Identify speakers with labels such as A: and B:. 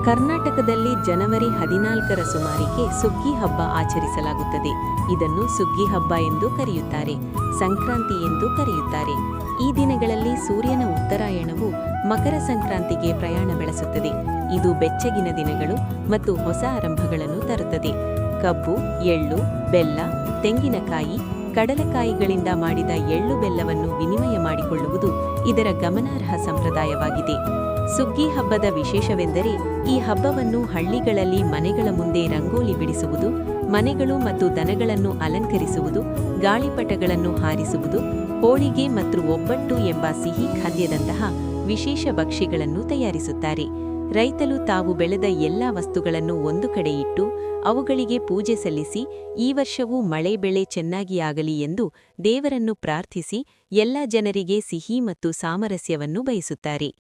A: ಕರ್ನಾಟಕದಲ್ಲಿ ಜನವರಿ 14ರ ಸುಮಾರಿಗೆ ಸುಗ್ಗಿ ಹಬ್ಬ ಆಚರಿಸಲಾಗುತ್ತದೆ. ಇದನ್ನು ಸುಗ್ಗಿ ಹಬ್ಬ ಎಂದು ಕರೆಯುತ್ತಾರೆ, ಸಂಕ್ರಾಂತಿ ಎಂದು ಕರೆಯುತ್ತಾರೆ. ಈ ದಿನಗಳಲ್ಲಿ ಸೂರ್ಯನ ಉತ್ತರಾಯಣವು ಮಕರ ಸಂಕ್ರಾಂತಿಗೆ ಪ್ರಯಾಣ ಬೆಳೆಸುತ್ತದೆ. ಇದು ಬೆಚ್ಚಗಿನ ದಿನಗಳು ಮತ್ತು ಹೊಸ ಆರಂಭಗಳನ್ನು ತರುತ್ತದೆ. ಕಬ್ಬು, ಎಳ್ಳು, ಬೆಲ್ಲ, ತೆಂಗಿನಕಾಯಿ, ಕಡಲೆಕಾಯಿಗಳಿಂದ ಮಾಡಿದ ಎಳ್ಳು ಬೆಲ್ಲವನ್ನು ವಿನಿಮಯ ಮಾಡಿಕೊಳ್ಳುವುದು ಇದರ ಗಮನಾರ್ಹ ಸಂಪ್ರದಾಯವಾಗಿದೆ. ಸುಗ್ಗಿ ಹಬ್ಬದ ವಿಶೇಷವೆಂದರೆ ಈ ಹಬ್ಬವನ್ನು ಹಳ್ಳಿಗಳಲ್ಲಿ ಮನೆಗಳ ಮುಂದೆ ರಂಗೋಲಿ ಬಿಡಿಸುವುದು, ಮನೆಗಳು ಮತ್ತು ದನಗಳನ್ನು ಅಲಂಕರಿಸುವುದು, ಗಾಳಿಪಟಗಳನ್ನು ಹಾರಿಸುವುದು, ಹೋಳಿಗೆ ಮತ್ತು ಒಬ್ಬಟ್ಟು ಎಂಬ ಸಿಹಿ ಖಾದ್ಯದಂತಹ ವಿಶೇಷ ಭಕ್ಷ್ಯಗಳನ್ನು ತಯಾರಿಸುತ್ತಾರೆ. ರೈತರು ತಾವು ಬೆಳೆದ ಎಲ್ಲಾ ವಸ್ತುಗಳನ್ನು ಒಂದು ಕಡೆ ಇಟ್ಟು ಅವುಗಳಿಗೆ ಪೂಜೆ ಸಲ್ಲಿಸಿ ಈ ವರ್ಷವೂ ಮಳೆ ಬೆಳೆ ಚೆನ್ನಾಗಿ ಆಗಲಿ ಎಂದು ದೇವರನ್ನು ಪ್ರಾರ್ಥಿಸಿ ಎಲ್ಲ ಜನರಿಗೆ ಸಿಹಿ ಮತ್ತು ಸಾಮರಸ್ಯವನ್ನು ಬಯಸುತ್ತಾರೆ.